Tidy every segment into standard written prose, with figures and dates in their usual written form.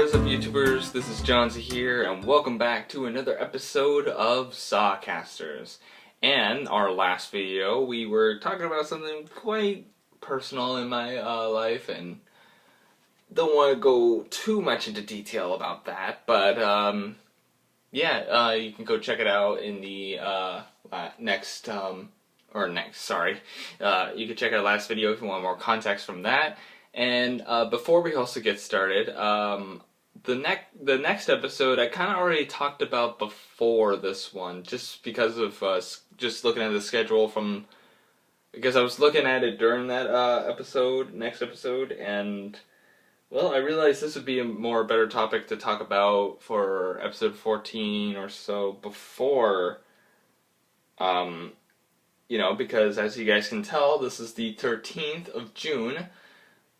What's up, YouTubers? This is Johnsy here, and welcome back to another episode of Sawcasters. And our last video, we were talking about something quite personal in my life, and don't want to go too much into detail about that, but you can go check it out in the you can check out last video if you want more context from that. And before we also get started, the next episode I kind of already talked about before this one, just because of just looking at the schedule because I was looking at it during that next episode, and well, I realized this would be a better topic to talk about for episode 14 or so before, because as you guys can tell, this is the 13th of June,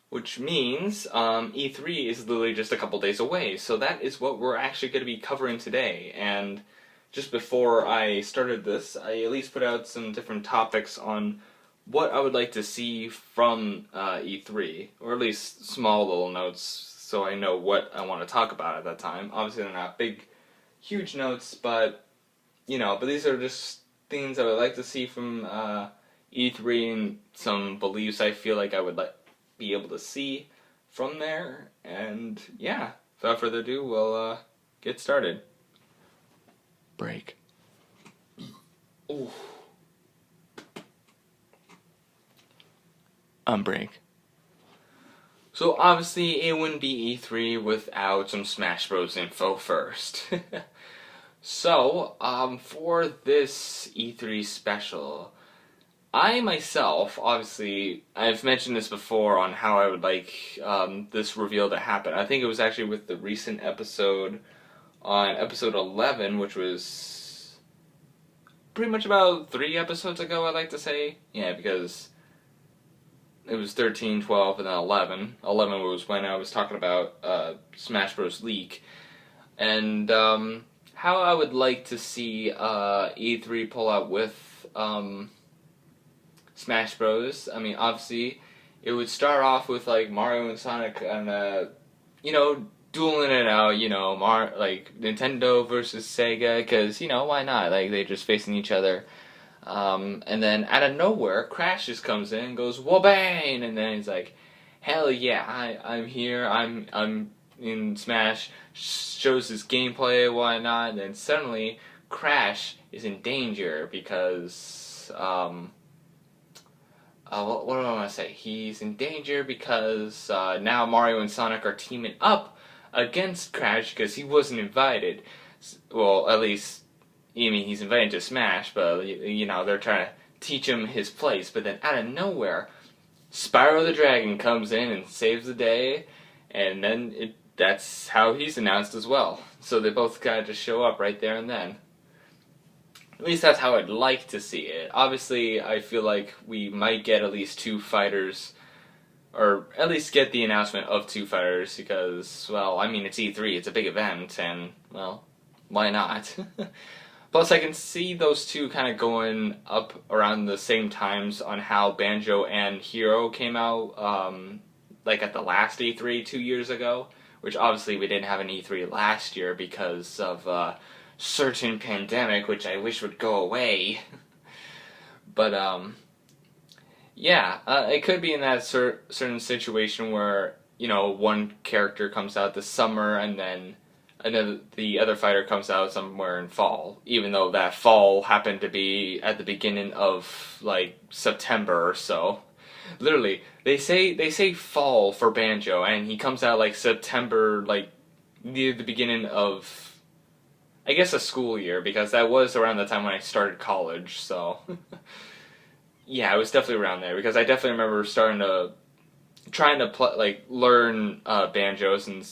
which means E3 is literally just a couple days away. So that is what we're actually going to be covering today. And just before I started this, I at least put out some different topics on what I would like to see from E3, or at least small little notes, so I know what I want to talk about at that time. Obviously, they're not big, huge notes, but these are just things I would like to see from E3 and some beliefs I feel like I would be able to see from there. And yeah, without further ado, we'll get started. Break. Ooh. Break. So obviously it wouldn't be E3 without some Smash Bros. Info first. So, for this E3 special, I myself, obviously, I've mentioned this before on how I would like this reveal to happen. I think it was actually with the recent episode on episode 11, which was pretty much about 3 episodes ago, I'd like to say. Yeah, because it was 13, 12, and then 11. 11 was when I was talking about Smash Bros. Leak. And how I would like to see E3 pull out with Smash Bros. I mean, obviously, it would start off with like Mario and Sonic and dueling it out. Like Nintendo versus Sega, because why not? Like they're just facing each other. And then out of nowhere, Crash just comes in and goes whoa-bang, and then he's like, "Hell yeah, I'm here. I'm in Smash." Shows his gameplay, why not? And then suddenly, Crash is in danger because what do I want to say? He's in danger because now Mario and Sonic are teaming up against Crash because he wasn't invited. Well, at least, he's invited to Smash, but, they're trying to teach him his place. But then out of nowhere, Spyro the Dragon comes in and saves the day, and then that's how he's announced as well. So they both kind of just show up right there and then. At least that's how I'd like to see it. Obviously, I feel like we might get at least 2 fighters, or at least get the announcement of 2 fighters, because, well, it's E3, it's a big event, and, well, why not? Plus, I can see those 2 kind of going up around the same times on how Banjo and Hero came out, like at the last E3 2 years ago, which obviously we didn't have an E3 last year because of certain pandemic, which I wish would go away. But it could be in that certain situation where one character comes out this summer and then the other fighter comes out somewhere in fall, even though that fall happened to be at the beginning of like September or so. Literally, they say fall for Banjo, and he comes out like September, like near the beginning of, I guess, a school year, because that was around the time when I started college, so yeah, it was definitely around there, because I definitely remember trying to learn banjos, and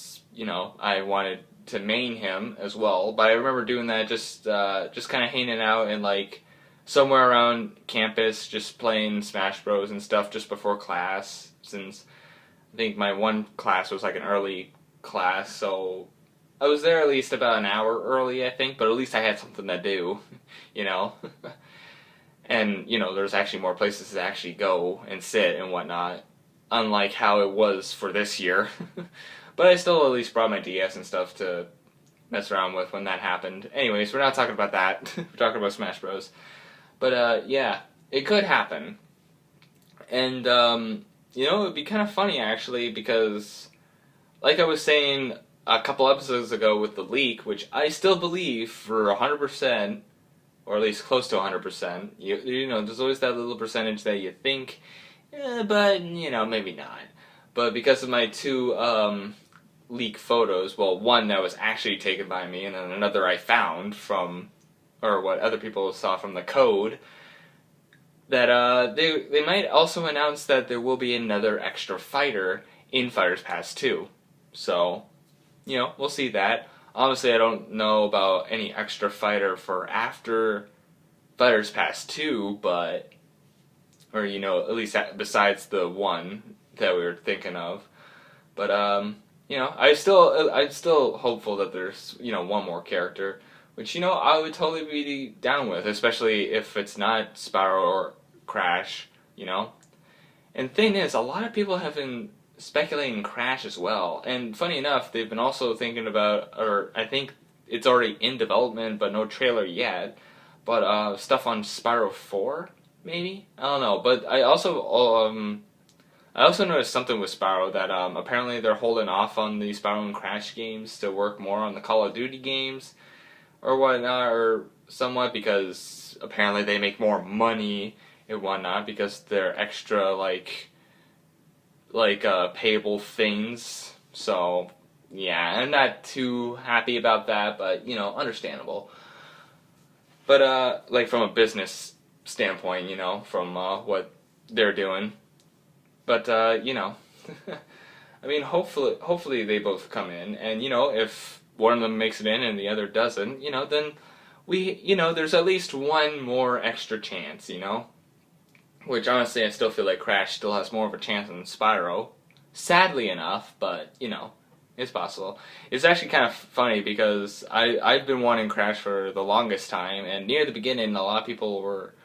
I wanted to main him as well, but I remember doing that just kind of hanging out and like somewhere around campus, just playing Smash Bros. And stuff just before class, since I think my one class was like an early class, so I was there at least about an hour early, I think, but at least I had something to do, And, there's actually more places to actually go and sit and whatnot, unlike how it was for this year. But I still at least brought my DS and stuff to mess around with when that happened. Anyways, we're not talking about that. We're talking about Smash Bros. But yeah, it could happen. And you know, it'd be kind of funny actually because, like I was saying a couple episodes ago with the leak, which I still believe for 100%, or at least close to 100%. You know, there's always that little percentage that you think, but you know, maybe not. But because of my two leak photos, well, one that was actually taken by me, and then another I found from, or what other people saw from the code, that they might also announce that there will be another extra fighter in Fighters Pass 2. So, you know, we'll see that. Obviously, I don't know about any extra fighter for after Fighters Pass 2, but, or, you know, at least besides the one that we were thinking of. But, you know, I'm still hopeful that there's, you know, one more character, which, you know, I would totally be down with, especially if it's not Spyro or Crash, you know. And the thing is, a lot of people have been speculating Crash as well, and funny enough, they've been also thinking about, or I think it's already in development, but no trailer yet, but stuff on Spyro 4, maybe? I don't know, but I also noticed something with Spyro that apparently they're holding off on the Spyro and Crash games to work more on the Call of Duty games or whatnot, or somewhat, because apparently they make more money and whatnot because they're extra like payable things. So yeah, I'm not too happy about that, but you know, understandable. But like from a business standpoint, you know, from what they're doing. But you know, I mean, hopefully they both come in, and you know, if one of them makes it in and the other doesn't, you know, then you know, there's at least one more extra chance, you know. Which honestly, I still feel like Crash still has more of a chance than Spyro. Sadly enough, but you know, it's possible. It's actually kind of funny because I've been wanting Crash for the longest time, and near the beginning, a lot of people were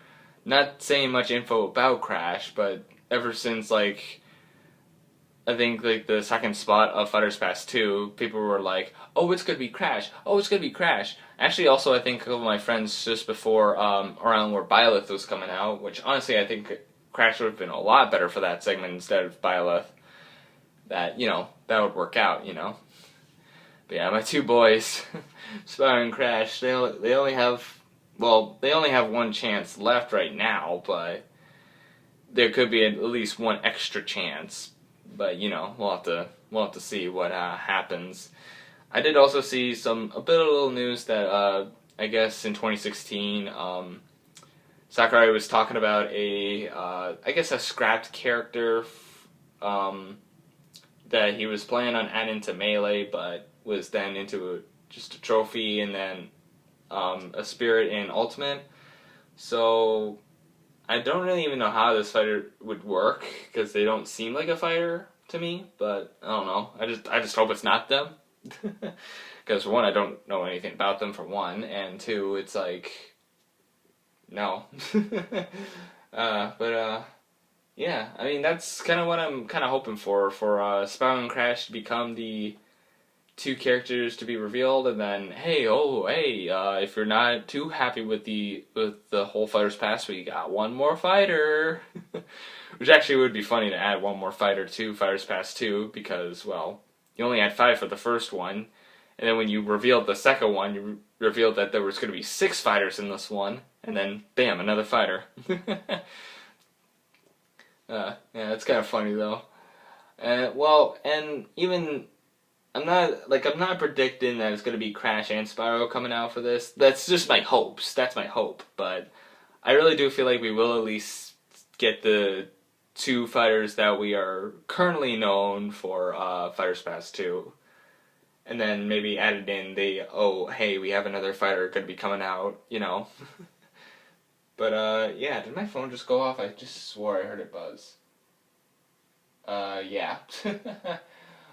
not saying much info about Crash, but ever since like I think like the second spot of Fighters Pass 2, people were like, "Oh, it's gonna be Crash! Oh, it's gonna be Crash!" Actually, also I think a couple of my friends just before around where Byleth was coming out, which honestly I think Crash would have been a lot better for that segment instead of Byleth. That, you know, that would work out, you know. But yeah, my two boys, Spyro and Crash, they only have one chance left right now, but there could be at least one extra chance. But you know, we'll have to see what happens. I did also see a bit of little news that I guess in 2016, Sakurai was talking about I guess a scrapped character that he was planning on adding to Melee, but was then into just a trophy and then a spirit in Ultimate. So I don't really even know how this fighter would work because they don't seem like a fighter to me. But I don't know. I just hope it's not them. Because for one, I don't know anything about them. For one, and two, it's like no. Yeah. I mean, that's kind of what I'm kind of hoping for Spyro and Crash to become the two characters to be revealed, and then hey, if you're not too happy with the whole Fighters Pass, we got one more fighter, which actually would be funny to add one more fighter to Fighters Pass 2 because well, you only had 5 for the first one, and then when you revealed the second one, you revealed that there was going to be 6 fighters in this one, and then bam, another fighter. Yeah, it's kind of funny though. Well, and even. I'm not predicting that it's going to be Crash and Spyro coming out for this. That's just my hopes. That's my hope. But I really do feel like we will at least get the 2 fighters that we are currently known for Fighters Pass 2. And then maybe added in we have another fighter going to be coming out, you know. But yeah, did my phone just go off? I just swore I heard it buzz. Yeah.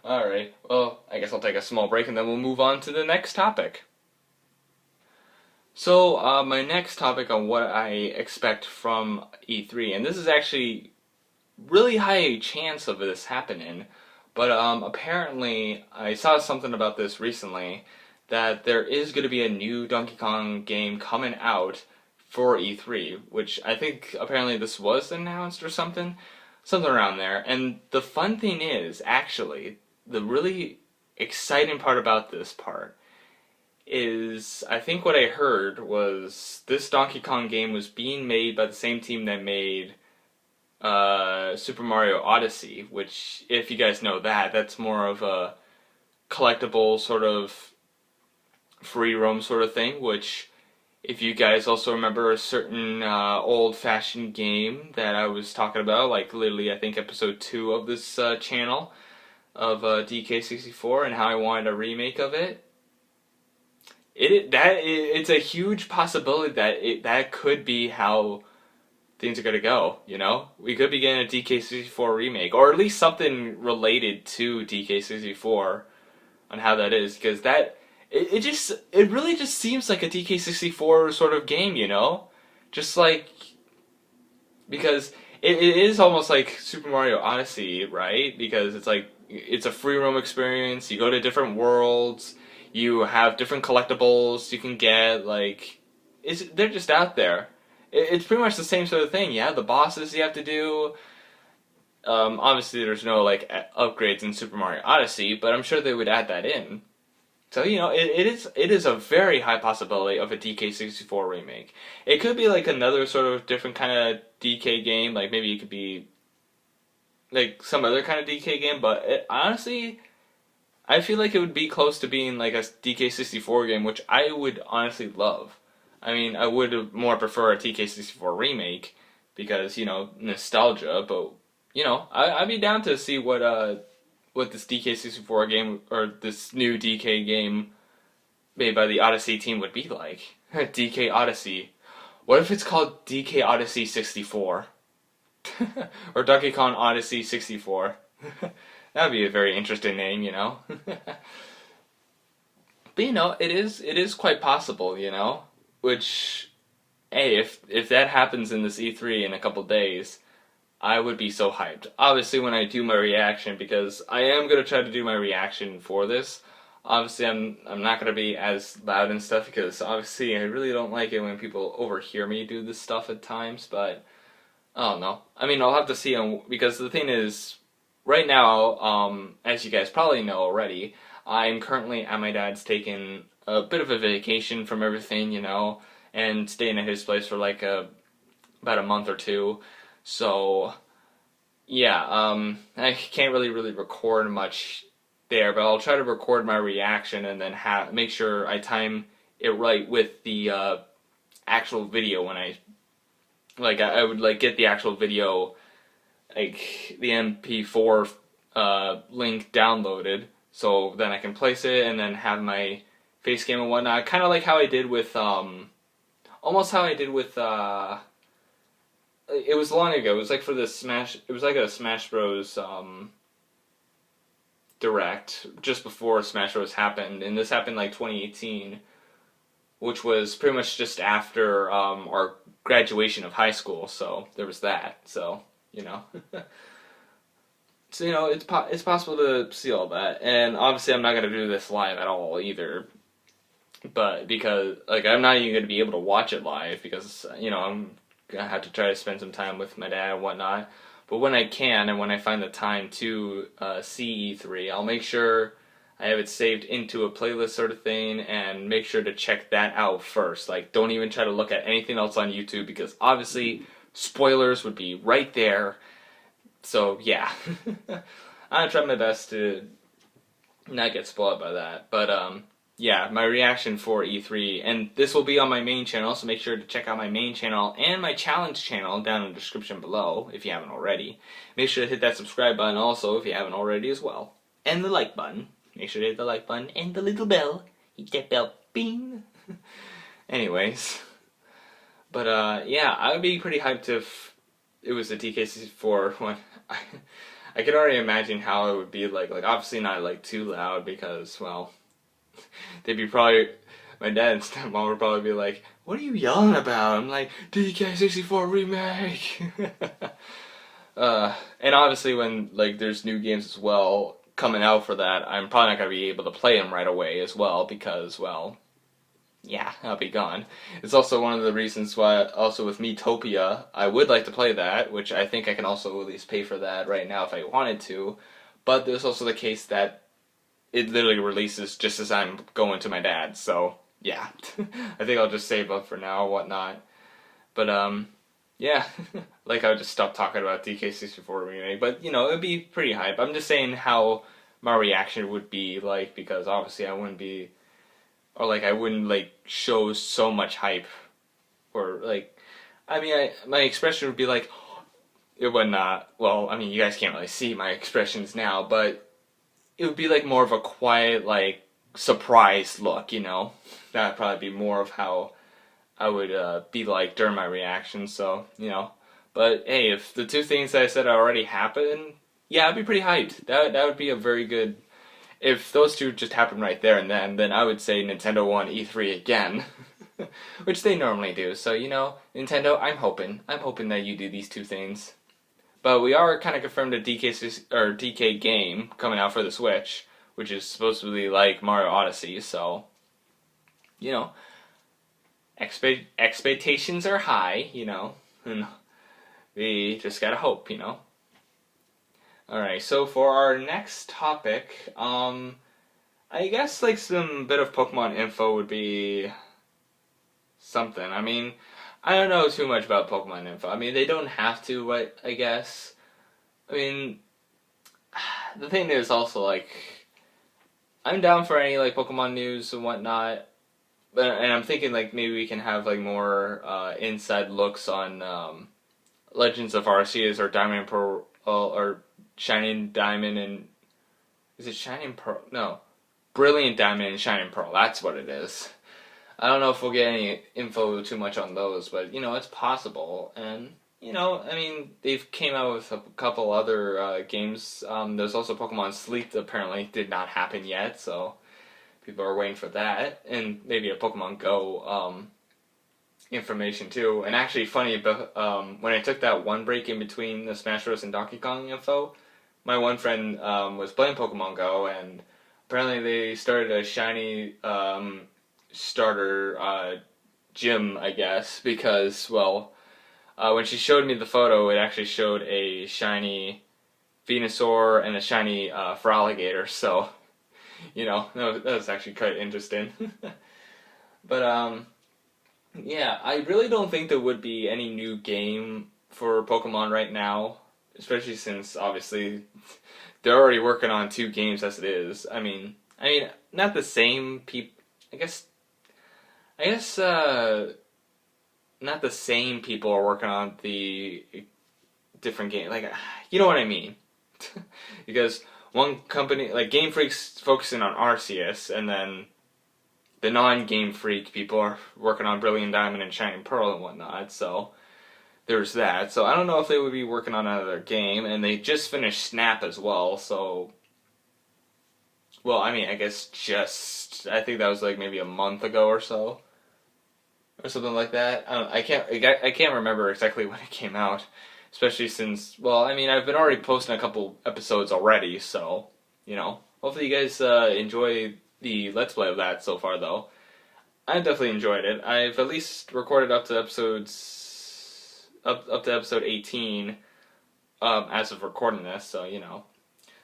Alright, well, I guess I'll take a small break and then we'll move on to the next topic. So, my next topic on what I expect from E3, and this is actually really high chance of this happening, But apparently, I saw something about this recently that there is going to be a new Donkey Kong game coming out for E3, which I think apparently this was announced or something around there. And the fun thing is, actually, the really exciting part about this part is I think what I heard was this Donkey Kong game was being made by the same team that made Super Mario Odyssey, which, if you guys know that, that's more of a collectible sort of free roam sort of thing, which, if you guys also remember a certain old-fashioned game that I was talking about, like literally I think episode 2 of this channel of DK64 and how I wanted a remake of it, it's a huge possibility that that could be how things are gonna go. You know, we could be getting a DK64 remake, or at least something related to DK64 on how that is, because it really just seems like a DK64 sort of game. You know, just like because it is almost like Super Mario Odyssey, right? Because it's like it's a free roam experience. You go to different worlds. You have different collectibles you can get, like, they're just out there. It's pretty much the same sort of thing. Yeah, the bosses you have to do. Obviously, there's no, like, upgrades in Super Mario Odyssey, but I'm sure they would add that in. So, you know, it is a very high possibility of a DK64 remake. It could be, like, another sort of different kind of DK game, like, maybe it could be, like, some other kind of DK game, but honestly, I feel like it would be close to being like a DK64 game, which I would honestly love. I mean, I would more prefer a DK64 remake because, you know, nostalgia, but, you know, I'd be down to see what this DK64 game, or this new DK game made by the Odyssey team would be like. DK Odyssey. What if it's called DK Odyssey 64? Or Donkey Kong Odyssey 64? That'd be a very interesting name, you know. But you know, it is quite possible, you know. Which, hey, if that happens in this E3 in a couple days, I would be so hyped. Obviously, when I do my reaction, because I am gonna try to do my reaction for this. Obviously, I'm not gonna be as loud and stuff because obviously I really don't like it when people overhear me do this stuff at times. But I don't know. I mean, I'll have to see because the thing is, right now, as you guys probably know already, I'm currently at my dad's taking a bit of a vacation from everything, you know, and staying at his place for like about a month or two. So, yeah, I can't really record much there, but I'll try to record my reaction and then make sure I time it right with the actual video when I would like get the actual video, like the MP4 link downloaded, so then I can place it and then have my face cam and whatnot. Kind of like how I did with almost how I did with it was long ago. It was like for the Smash. It was like a Smash Bros. Direct just before Smash Bros. Happened, and this happened like 2018, which was pretty much just after our graduation of high school. So there was that. So you know. So you know, it's possible to see all that, and obviously I'm not gonna do this live at all either. But because like I'm not even gonna be able to watch it live because you know I'm gonna have to try to spend some time with my dad and whatnot. But when I can and when I find the time to see E3, I'll make sure I have it saved into a playlist sort of thing and make sure to check that out first. Like, don't even try to look at anything else on YouTube because obviously spoilers would be right there. So yeah, I'm gonna try my best to not get spoiled by that. But yeah, my reaction for E3, and this will be on my main channel, so make sure to check out my main channel and my challenge channel down in the description below if you haven't already. Make sure to hit that subscribe button also if you haven't already as well. And the like button. Make sure to hit the like button and the little bell. Hit that bell. Bing! Anyways. But yeah, I would be pretty hyped if it was a DK64 one. I can already imagine how it would be like obviously not like too loud because, well, they'd be probably, my dad and stepmom would probably be like, what are you yelling about? I'm like, DK64 remake! And obviously when, like, there's new games as well, coming out for that, I'm probably not going to be able to play them right away as well because, well, yeah, I'll be gone. It's also one of the reasons why, also with Miitopia, I would like to play that, which I think I can also at least pay for that right now if I wanted to. But there's also the case that it literally releases just as I'm going to my dad's, so yeah. I think I'll just save up for now or whatnot. But, yeah. Like, I would just stop talking about DK64 remake, but, you know, it'd be pretty hype. I'm just saying how my reaction would be like, because obviously I wouldn't be, or like, I wouldn't, like, show so much hype, or, like, I mean, my expression would be like, it would not, well, I mean, you guys can't really see my expressions now, but it would be like more of a quiet, like, surprised look, you know? That'd probably be more of how I would be like during my reaction, so, you know. But hey, if the two things that I said already happened, yeah, I'd be pretty hyped. That would be a very good, if those two just happened right there and then I would say Nintendo won E3 again. Which they normally do, so, you know, Nintendo, I'm hoping that you do these two things. But we are kind of confirmed a DK game coming out for the Switch, which is supposedly like Mario Odyssey. So, you know, expectations are high. You know, and we just gotta hope. You know. All right. So for our next topic, I guess like some bit of Pokemon info would be something. I mean, I don't know too much about Pokemon info. I mean, they don't have to, but I guess. I mean, the thing is also, like, I'm down for any, like, Pokemon news and whatnot, and I'm thinking, like, maybe we can have, like, more inside looks on Legends of Arceus or Diamond and Pearl, or Shining Diamond and... Is it Shining Pearl? No. Brilliant Diamond and Shining Pearl. That's what it is. I don't know if we'll get any info too much on those, but, you know, it's possible. And, you know, I mean, they've came out with a couple other games. There's also Pokemon Sleep that apparently did not happen yet, so people are waiting for that. And maybe a Pokemon Go information, too. And actually, funny, but when I took that one break in between the Smash Bros. And Donkey Kong info, my one friend was playing Pokemon Go, and apparently they started a shiny... starter gym, I guess, because, well, when she showed me the photo, it actually showed a shiny Venusaur and a shiny Feraligatr, so, you know, that was actually quite interesting. But, yeah, I really don't think there would be any new game for Pokemon right now, especially since, obviously, they're already working on 2 games as it is. I mean, not the same people, I guess not the same people are working on the different game. Like, you know what I mean? Because one company, like Game Freak's focusing on Arceus, and then the non-Game Freak people are working on Brilliant Diamond and Shining Pearl and whatnot. So there's that. So I don't know if they would be working on another game, and they just finished Snap as well. So, well, I mean, I guess I think that was like maybe a month ago or so. Or something like that. I can't remember exactly when it came out, especially since, well, I mean, I've been already posting a couple episodes already, so, you know, hopefully you guys enjoy the Let's Play of that so far, though. I've definitely enjoyed it. I've at least recorded up to episode 18 as of recording this, so, you know.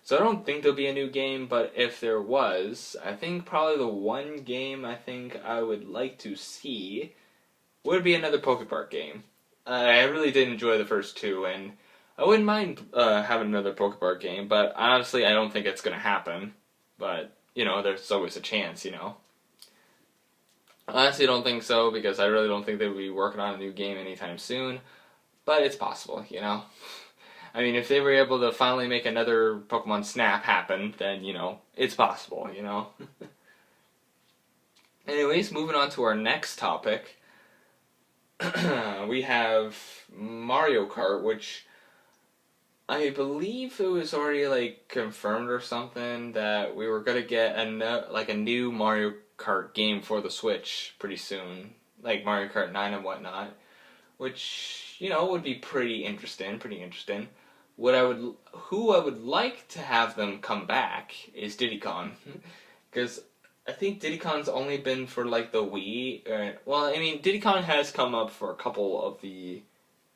So I don't think there'll be a new game, but if there was, I think probably the one game I think I would like to see would be another Pokepark game. I really did enjoy the first 2, and I wouldn't mind having another Pokepark game, but honestly, I don't think it's going to happen. But, you know, there's always a chance, you know. I honestly don't think so, because I really don't think they would be working on a new game anytime soon, but it's possible, you know. I mean, if they were able to finally make another Pokemon Snap happen, then, you know, it's possible, you know. Anyways, moving on to our next topic. We have Mario Kart, which I believe it was already, like, confirmed or something that we were gonna get a new Mario Kart game for the Switch pretty soon. Like Mario Kart 9 and whatnot. Which, you know, would be pretty interesting. who I would like to have them come back is Diddy Kong, because I think Diddy Kong's only been for like the Wii. Well, I mean, Diddy Kong has come up for a couple of the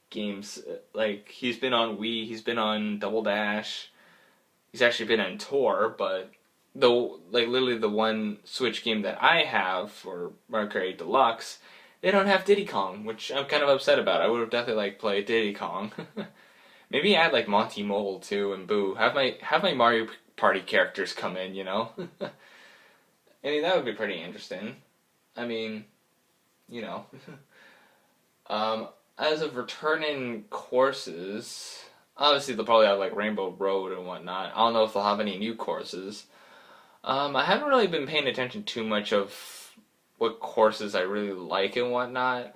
games. Like he's been on Wii, he's been on Double Dash, he's actually been on Tour, but the like literally the one Switch game that I have for Mario Kart 8 Deluxe, they don't have Diddy Kong, which I'm kind of upset about. I would have definitely like played Diddy Kong. Maybe add like Monty Mole too and Boo. Have my Mario Party characters come in, you know? I mean that would be pretty interesting. I mean, you know. As of returning courses, obviously they'll probably have like Rainbow Road and whatnot. I don't know if they'll have any new courses. I haven't really been paying attention too much of what courses I really like and whatnot.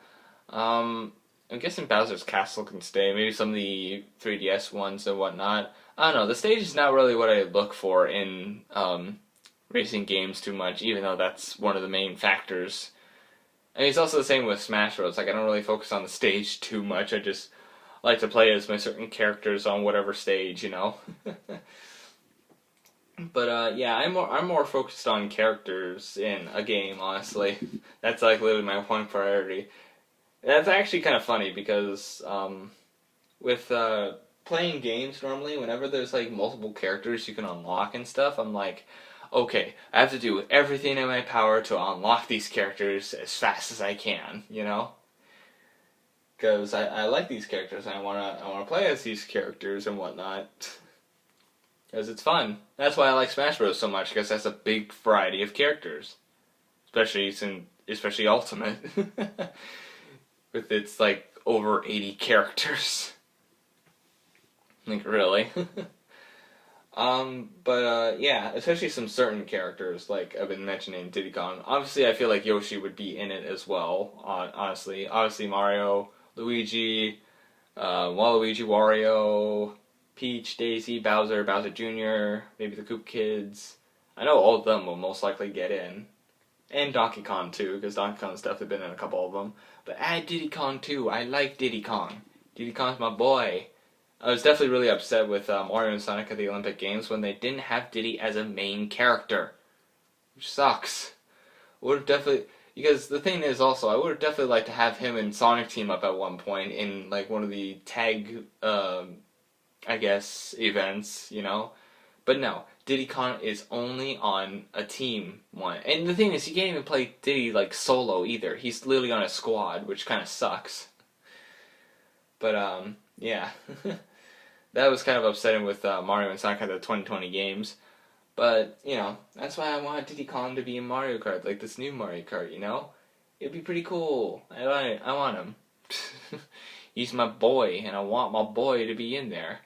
I'm guessing Bowser's Castle can stay. Maybe some of the 3DS ones and whatnot. I don't know. The stage is not really what I look for in racing games too much, even though that's one of the main factors. And it's also the same with Smash Bros. Like I don't really focus on the stage too much. I just like to play as my certain characters on whatever stage, you know. But yeah, I'm more focused on characters in a game, honestly. That's like literally my point priority. That's actually kind of funny because with playing games normally, whenever there's like multiple characters you can unlock and stuff, I'm like, okay, I have to do everything in my power to unlock these characters as fast as I can, you know? Because I like these characters and I wanna play as these characters and whatnot. Because it's fun. That's why I like Smash Bros. So much, because it has a big variety of characters. Especially Ultimate. With its like over 80 characters. Like really. Yeah, especially some certain characters like I've been mentioning Diddy Kong. Obviously I feel like Yoshi would be in it as well, honestly. Obviously Mario, Luigi, Waluigi, Wario, Peach, Daisy, Bowser, Bowser Jr., maybe the Koop Kids. I know all of them will most likely get in. And Donkey Kong too, because Donkey Kong's definitely been in a couple of them. But add Diddy Kong too. I like Diddy Kong. Diddy Kong's my boy. I was definitely really upset with Mario and Sonic at the Olympic Games when they didn't have Diddy as a main character. Which sucks. Would have definitely... Because the thing is also, I would have definitely liked to have him and Sonic team up at one point in like one of the tag, I guess, events, you know? But no, Diddy Kong is only on a team one. And the thing is, he can't even play Diddy like solo either. He's literally on a squad, which kind of sucks. But yeah. That was kind of upsetting with Mario and Sonic at the 2020 games. But, you know, that's why I want Diddy Kong to be in Mario Kart, like this new Mario Kart, you know? It'd be pretty cool. I want him. He's my boy, and I want my boy to be in there.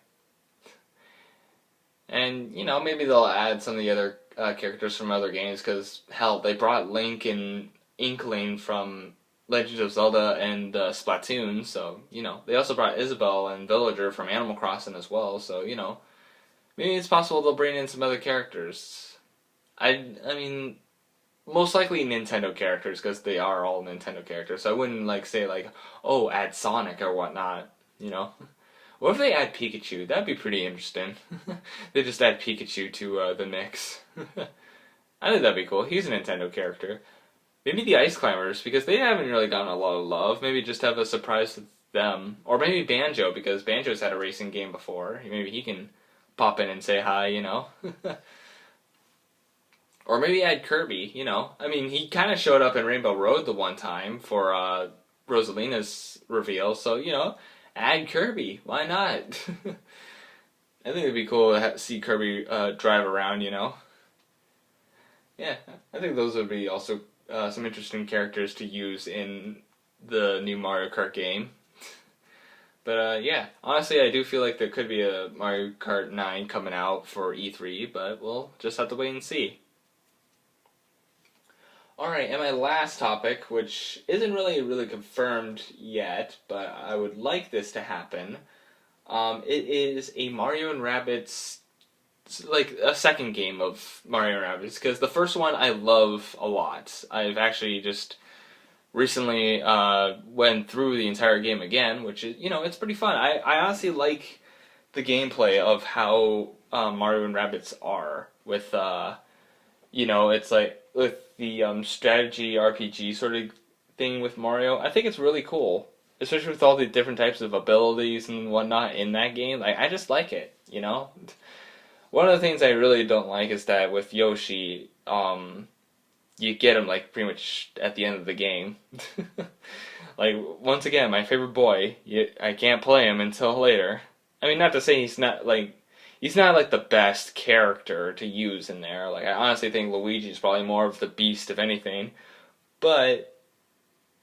And, you know, maybe they'll add some of the other characters from other games, because, hell, they brought Link and Inkling from Legend of Zelda and Splatoon, so, you know. They also brought Isabelle and Villager from Animal Crossing as well, so, you know. Maybe it's possible they'll bring in some other characters. I mean, most likely Nintendo characters, because they are all Nintendo characters, so I wouldn't, like, say, like, oh, add Sonic or whatnot, you know. What if they add Pikachu? That'd be pretty interesting. They just add Pikachu to the mix. I think that'd be cool. He's a Nintendo character. Maybe the Ice Climbers, because they haven't really gotten a lot of love. Maybe just have a surprise with them. Or maybe Banjo, because Banjo's had a racing game before. Maybe he can pop in and say hi, you know? Or maybe add Kirby, you know? I mean, he kind of showed up in Rainbow Road the one time for Rosalina's reveal, so, you know, add Kirby. Why not? I think it'd be cool to see Kirby drive around, you know? Yeah, I think those would be also some interesting characters to use in the new Mario Kart game. But yeah, honestly I do feel like there could be a Mario Kart 9 coming out for E3, but we'll just have to wait and see. Alright, and my last topic, which isn't really confirmed yet, but I would like this to happen. It is a Mario and Rabbids, like a second game of Mario and Rabbids, because the first one I love a lot. I've actually just recently went through the entire game again, which is, you know, it's pretty fun. I honestly like the gameplay of how Mario and Rabbids are with it's like with the strategy RPG sort of thing with Mario. I think it's really cool, especially with all the different types of abilities and whatnot in that game. Like I just like it, you know. One of the things I really don't like is that with Yoshi, you get him like pretty much at the end of the game. Like once again, my favorite boy, I can't play him until later. I mean, not to say he's not like the best character to use in there. Like I honestly think Luigi's probably more of the beast of anything. But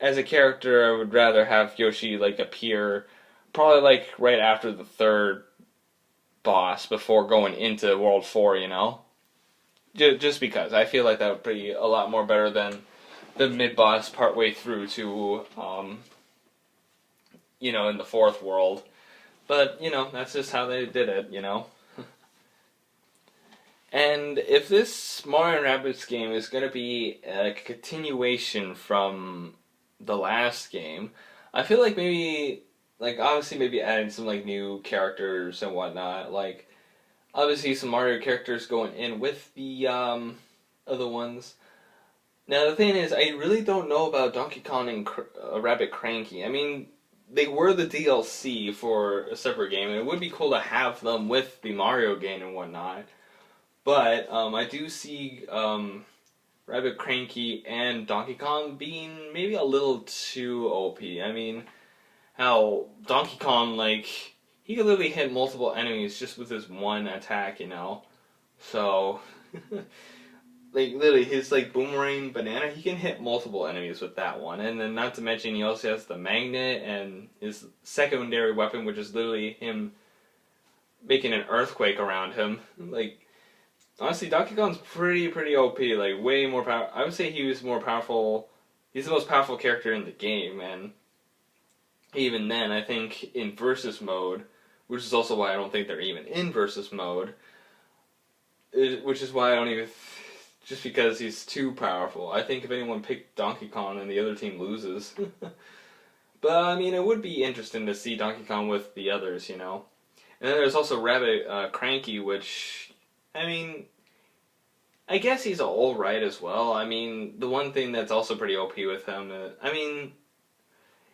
as a character, I would rather have Yoshi like appear probably like right after the third boss before going into World 4, you know? Just because. I feel like that would be a lot more better than the mid-boss partway through to, in the fourth world. But, that's just how they did it, you know? And if this Mario & Rabbids game is going to be a continuation from the last game, I feel like maybe, like, obviously maybe adding some, like, new characters and whatnot. Like, obviously some Mario characters going in with the, other ones. Now, the thing is, I really don't know about Donkey Kong and Rabbit Cranky. I mean, they were the DLC for a separate game, and it would be cool to have them with the Mario game and whatnot. But I do see Rabbit Cranky and Donkey Kong being maybe a little too OP. I mean, how Donkey Kong, like, he could literally hit multiple enemies just with his one attack, you know? So, like, literally, his, like, boomerang banana, he can hit multiple enemies with that one. And then, not to mention, he also has the magnet and his secondary weapon, which is literally him making an earthquake around him. Like, honestly, Donkey Kong's pretty OP, like, way more power. I would say he was more powerful. He's the most powerful character in the game, and even then, I think in versus mode, which is also why I don't think they're even in versus mode, which is why I don't even, just because he's too powerful. I think if anyone picked Donkey Kong, then the other team loses. But, I mean, it would be interesting to see Donkey Kong with the others, you know? And then there's also Rabbit Cranky, which, I mean, I guess he's alright as well. I mean, the one thing that's also pretty OP with him, I mean,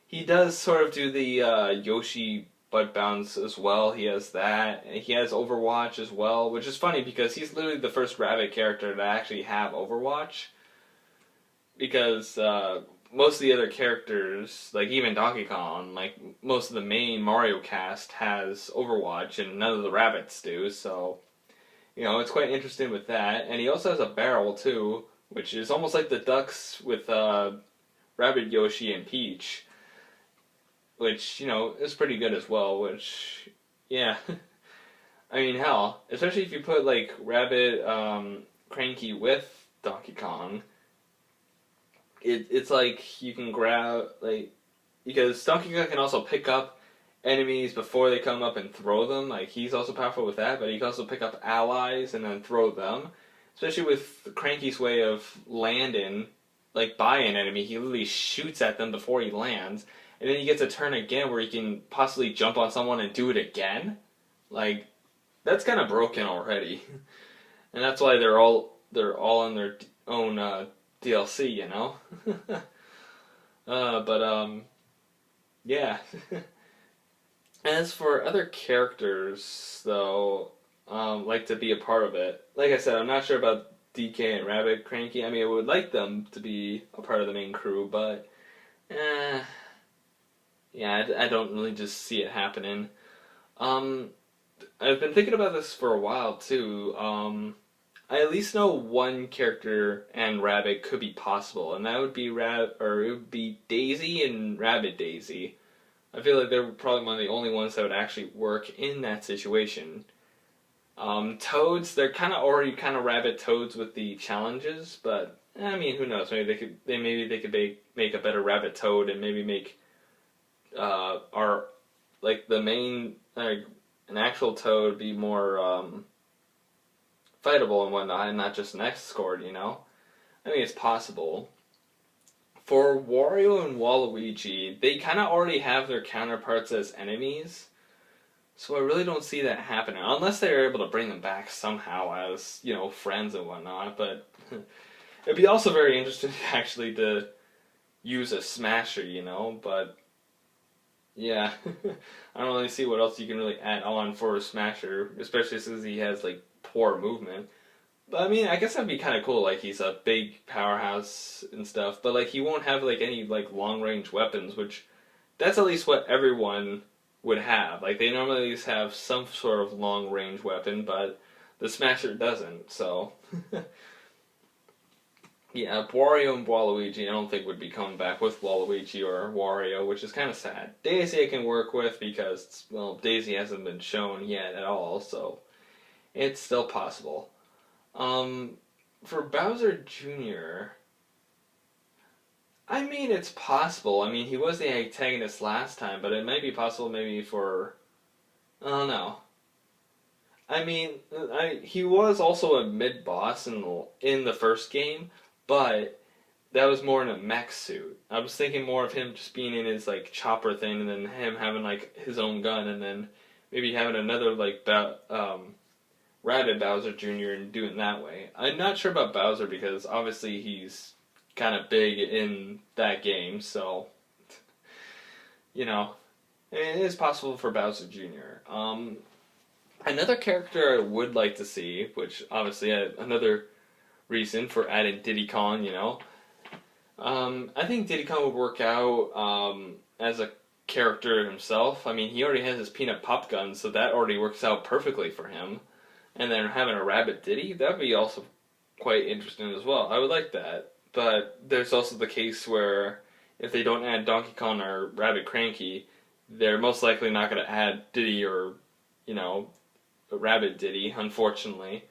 he does sort of do the Yoshi butt bounce as well. He has that. He has Overwatch as well, which is funny because he's literally the first Rabbit character to actually have Overwatch. Because most of the other characters, like even Donkey Kong, like most of the main Mario cast has Overwatch, and none of the Rabbits do, so it's quite interesting with that. And he also has a barrel too, which is almost like the ducks with Rabbit, Yoshi, and Peach, which is pretty good as well. Which, yeah, I mean, hell, especially if you put like Rabbit Cranky with Donkey Kong, it's like you can grab, like, because Donkey Kong can also pick up enemies before they come up and throw them. Like, he's also powerful with that, but he can also pick up allies and then throw them. Especially with Cranky's way of landing, like, by an enemy, he literally shoots at them before he lands, and then he gets a turn again where he can possibly jump on someone and do it again. Like, that's kind of broken already. And that's why they're all in their own DLC, you know? Yeah. As for other characters, though, like to be a part of it, like I said, I'm not sure about DK and Rabbit Cranky. I mean, I would like them to be a part of the main crew, but, yeah, I don't really just see it happening. I've been thinking about this for a while, too. I at least know one character and Rabbit could be possible, and that would be it would be Daisy and Rabbit Daisy. I feel like they're probably one of the only ones that would actually work in that situation. Toads, they're already kind of Rabbit Toads with the challenges, but I mean, who knows? Maybe they could make a better Rabbit Toad and maybe make our, like, the main, an actual Toad be more fightable and whatnot, and not just an escort, you know? I mean, it's possible. For Wario and Waluigi, they kind of already have their counterparts as enemies, So I really don't see that happening, unless they're able to bring them back somehow as, friends and whatnot. But it'd be also very interesting actually to use a Smasher, but yeah, I don't really see what else you can really add on for a Smasher, especially since he has like poor movement. But I mean, I guess that'd be kind of cool. Like he's a big powerhouse and stuff, but like he won't have like any like long range weapons, which that's at least what everyone would have. Like they normally at least have some sort of long range weapon, but the Smasher doesn't. So yeah, Wario and Waluigi I don't think would be coming back with Waluigi or Wario, which is kind of sad. Daisy I can work with because, well, Daisy hasn't been shown yet at all, so it's still possible. Um, for Bowser Jr., I mean, it's possible. I mean, he was the antagonist last time, but it might be possible maybe for... I don't know. I mean, he was also a mid-boss in the first game, but that was more in a mech suit. I was thinking more of him just being in his like chopper thing, and then him having like his own gun, and then maybe having another like Rabbit Bowser Jr. and doing it that way. I'm not sure about Bowser because obviously he's kind of big in that game, so you know it is possible for Bowser Jr. Another character I would like to see, which obviously another reason for adding Diddy Kong, I think Diddy Kong would work out as a character himself. I mean, he already has his peanut pop gun, so that already works out perfectly for him. And then having a rabbit Diddy, that'd be also quite interesting as well. I would like that. But there's also the case where if they don't add Donkey Kong or Rabbit Cranky, they're most likely not going to add Diddy or, Rabbit Diddy, unfortunately.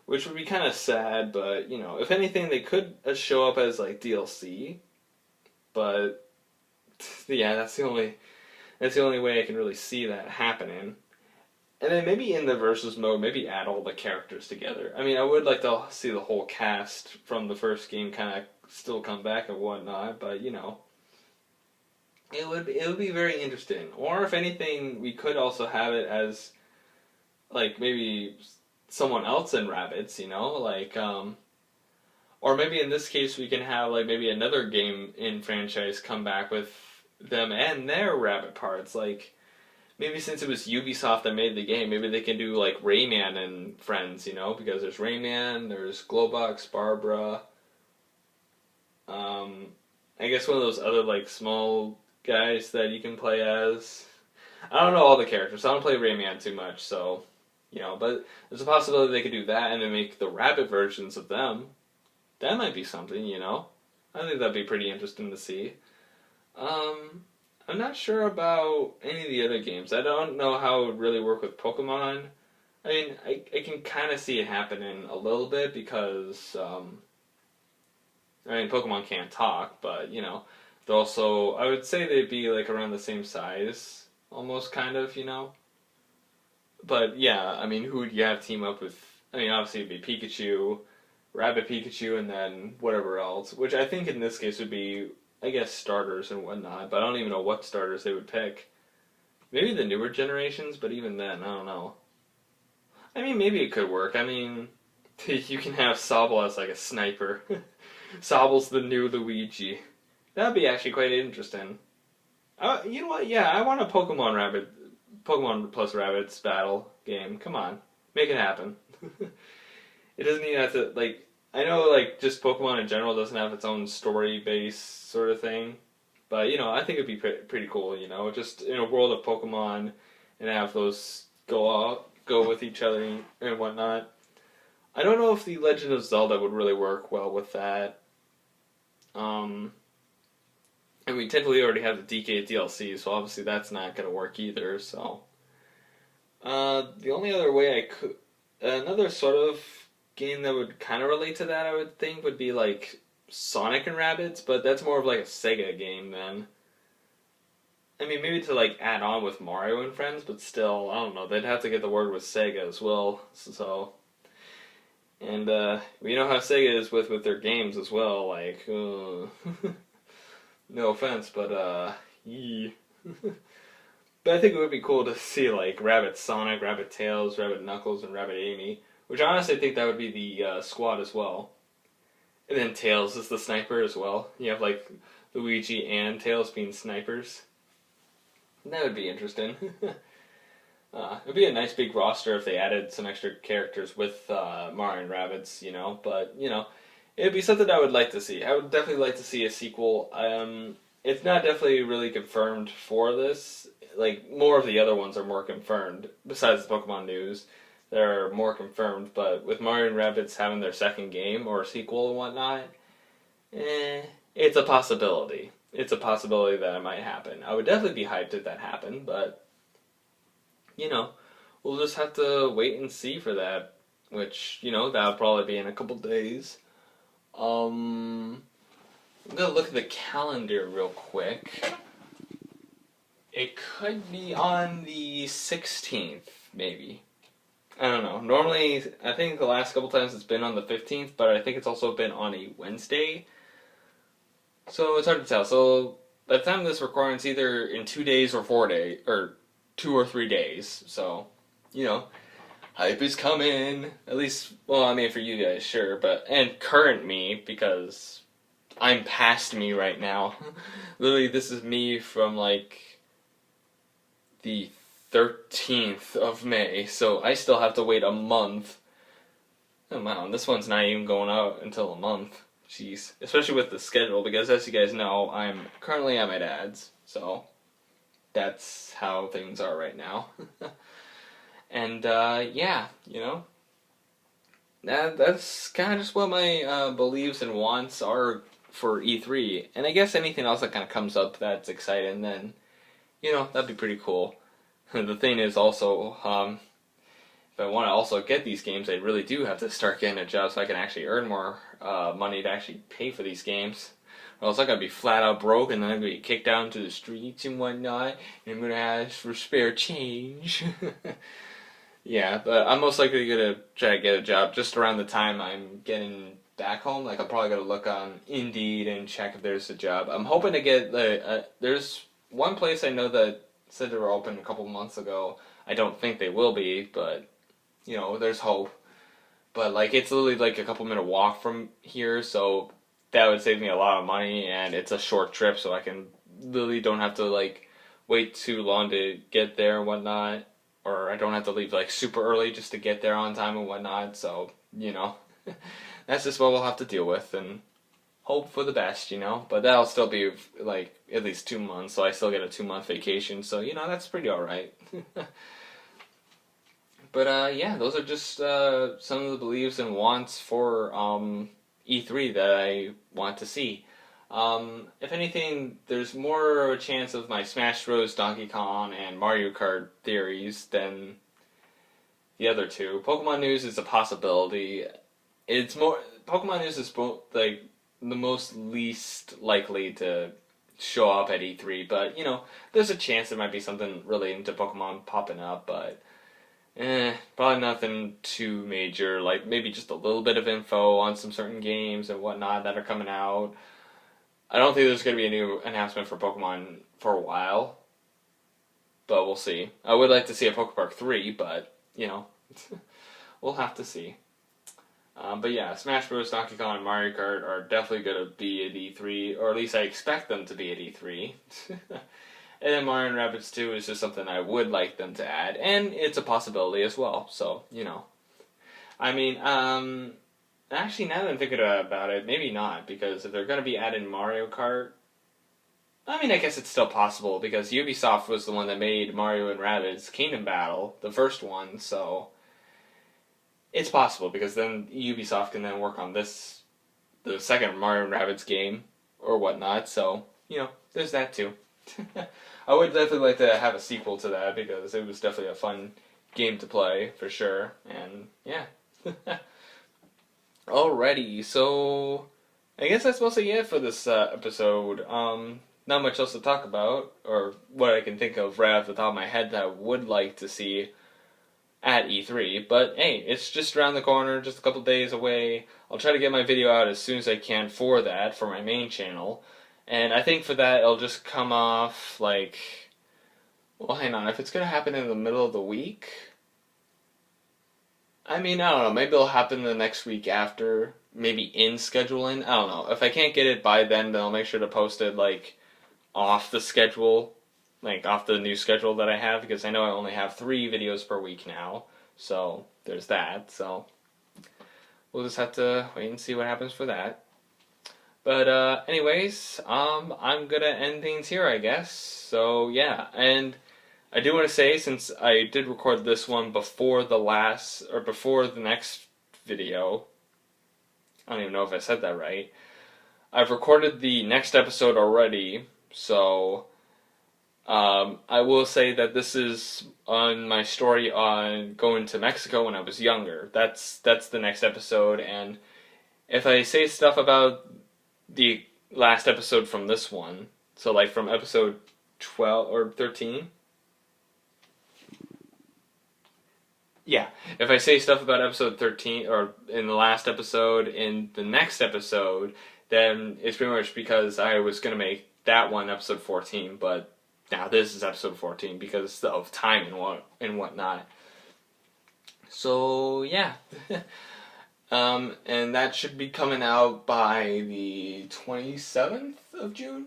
Which would be kind of sad, but, if anything, they could show up as, like, DLC. But, yeah, that's the only way I can really see that happening. And then maybe in the versus mode, maybe add all the characters together. I mean, I would like to see the whole cast from the first game kind of still come back and whatnot, but, it would be very interesting. Or if anything, we could also have it as, like, maybe someone else in Rabbids, like, or maybe in this case we can have, like, maybe another game in franchise come back with them and their Rabbit parts, like, maybe since it was Ubisoft that made the game, maybe they can do, like, Rayman and friends, because there's Rayman, there's Globox, Barbara, I guess one of those other, like, small guys that you can play as. I don't know all the characters, I don't play Rayman too much, so... but there's a possibility they could do that and then make the rabbit versions of them. That might be something, I think that'd be pretty interesting to see. I'm not sure about any of the other games. I don't know how it would really work with Pokemon. I mean, I can kind of see it happening a little bit because, Pokemon can't talk, but, they're also, I would say they'd be, like, around the same size, almost, kind of, But yeah, I mean, who would you have team up with? I mean, obviously it'd be Pikachu, Rabbit Pikachu, and then whatever else. Which I think in this case would be, I guess, starters and whatnot. But I don't even know what starters they would pick. Maybe the newer generations, but even then, I don't know. I mean, maybe it could work. I mean, you can have Sobble as like a sniper. Sobble's the new Luigi. That'd be actually quite interesting. You know what? Yeah, I want a Pokemon plus Rabbids battle game. Come on. Make it happen. It doesn't even have to, like, I know, like, just Pokemon in general doesn't have its own story-based sort of thing. But, I think it'd be pretty cool, just in a world of Pokemon and have those go with each other and whatnot. I don't know if the Legend of Zelda would really work well with that. And we technically already have the DK DLC, so obviously that's not going to work either, so... the only other way I could... Another sort of game that would kind of relate to that, I would think, would be, like, Sonic and Rabbids, but that's more of, like, a Sega game, then. I mean, maybe to, like, add on with Mario and friends, but still, I don't know, they'd have to get the word with Sega as well, so... And, we know how Sega is with their games as well, like, no offense, but, yeah. But I think it would be cool to see like Rabbit Sonic, Rabbit Tails, Rabbit Knuckles, and Rabbit Amy. Which I honestly think that would be the squad as well. And then Tails is the sniper as well. You have like Luigi and Tails being snipers. That would be interesting. It'd be a nice big roster if they added some extra characters with Mario and Rabbids, you know. But, you know, it'd be something I would like to see. I would definitely like to see a sequel. It's not definitely really confirmed for this. Like, more of the other ones are more confirmed, besides the Pokemon news. They're more confirmed, but with Mario and Rabbids having their second game or sequel and whatnot, it's a possibility. It's a possibility that it might happen. I would definitely be hyped if that happened, but, you know, we'll just have to wait and see for that, which, you know, that'll probably be in a couple days. I'm gonna look at the calendar real quick. It could be on the 16th, maybe. I don't know. Normally, I think the last couple times it's been on the 15th, but I think it's also been on a Wednesday. So it's hard to tell. So by the time this recording, it's either in 2 days or 4 days, or 2 or 3 days. So, you know, hype is coming. At least, well, I mean, for you guys, sure. And current me, because I'm past me right now. Literally, this is me from, like, the 13th of May, so I still have to wait a month. Oh wow, this one's not even going out until a month. Jeez. Especially with the schedule, because as you guys know, I'm currently at my dad's, so that's how things are right now. And, yeah, you know, that's kind of just what my beliefs and wants are for E3. And I guess anything else that kind of comes up that's exciting, then, you know, that'd be pretty cool. The thing is also, if I want to also get these games, I really do have to start getting a job so I can actually earn more money to actually pay for these games. Or else I'm going to be flat out broke, and then I'm going to be kicked out into the streets and whatnot, and I'm going to ask for spare change. Yeah, but I'm most likely going to try to get a job just around the time I'm getting back home. Like, I'm probably going to look on Indeed and check if there's a job. I'm hoping to get there's one place I know that said they were open a couple months ago. I don't think they will be, but, you know, there's hope. But, like, it's literally, like, a couple-minute walk from here, so that would save me a lot of money, and it's a short trip, so I can literally don't have to, like, wait too long to get there and whatnot, or I don't have to leave, like, super early just to get there on time and whatnot, so, you know, that's just what we'll have to deal with, and hope for the best, you know, but that'll still be, like, at least 2 months, so I still get a 2-month vacation, so, you know, that's pretty alright. But, yeah, those are just some of the beliefs and wants for E3 that I want to see. If anything, there's more of a chance of my Smash Bros, Donkey Kong, and Mario Kart theories than the other two. Pokemon news is a possibility. Pokemon news is like the most least likely to show up at E3, but, you know, there's a chance there might be something relating to Pokemon popping up, but probably nothing too major, like maybe just a little bit of info on some certain games and whatnot that are coming out. I don't think there's going to be a new announcement for Pokemon for a while, but we'll see. I would like to see a Pokepark 3, but, you know, we'll have to see. But yeah, Smash Bros, Donkey Kong, and Mario Kart are definitely going to be at E3, or at least I expect them to be at E3. And then Mario and Rabbids 2 is just something I would like them to add, and it's a possibility as well, so, you know. I mean, actually, now that I'm thinking about it, maybe not, because if they're going to be adding Mario Kart, I mean, I guess it's still possible, because Ubisoft was the one that made Mario and Rabbids Kingdom Battle, the first one, so it's possible, because then Ubisoft can then work on the second Mario and Rabbids game, or whatnot, so, you know, there's that too. I would definitely like to have a sequel to that, because it was definitely a fun game to play, for sure, and, yeah. Alrighty, so I guess that's mostly it for this episode. Not much else to talk about, or what I can think of right off the top of my head that I would like to see at E3, but hey, it's just around the corner, just a couple days away. I'll try to get my video out as soon as I can for that, for my main channel, and I think for that it'll just come off like Well, hang on. If it's gonna happen in the middle of the week, I mean, I don't know. Maybe it'll happen the next week after. Maybe in scheduling. I don't know. If I can't get it by then I'll make sure to post it like off the schedule, like off the new schedule that I have, because I know I only have 3 videos per week now. So there's that. So we'll just have to wait and see what happens for that. But anyways, I'm gonna end things here, I guess. So yeah, and I do want to say, since I did record this one before before the next video, I don't even know if I said that right. I've recorded the next episode already, so I will say that this is on my story on going to Mexico when I was younger. That's the next episode, and if I say stuff about the last episode from this one, so like from episode 12 or 13. Yeah, if I say stuff about episode 13 or in the last episode in the next episode, then it's pretty much because I was going to make that one episode 14, but now this is episode 14 because of time and whatnot. So, yeah. And that should be coming out by the 27th of June?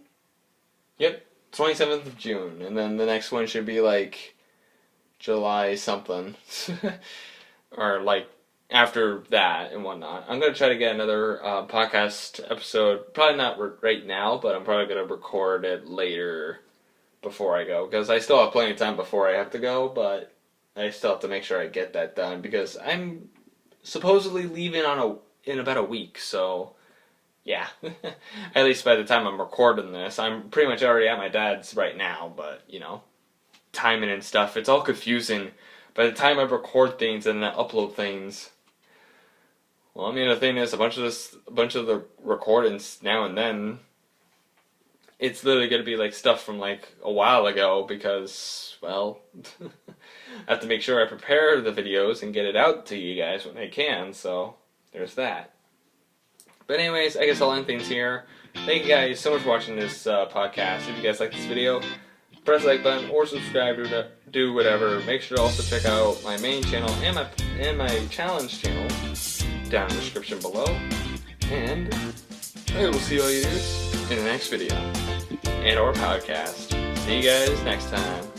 Yep, 27th of June. And then the next one should be like July something. Or like after that and whatnot. I'm going to try to get another podcast episode. Probably not right now, but I'm probably going to record it later before I go. Because I still have plenty of time before I have to go, but I still have to make sure I get that done. Because I'm supposedly leaving in about a week, so yeah. At least by the time I'm recording this, I'm pretty much already at my dad's right now, but you know, timing and stuff, it's all confusing. By the time I record things and then upload things, well, I mean, the thing is, a bunch of the recordings now and then, it's literally gonna be like stuff from like a while ago because, well, I have to make sure I prepare the videos and get it out to you guys when I can, so there's that. But anyways, I guess I'll end things here. Thank you guys so much for watching this podcast. If you guys like this video, press the like button or subscribe, do whatever. Make sure to also check out my main channel and my challenge channel down in the description below. And I will see all you dudes in the next video and or podcast. See you guys next time.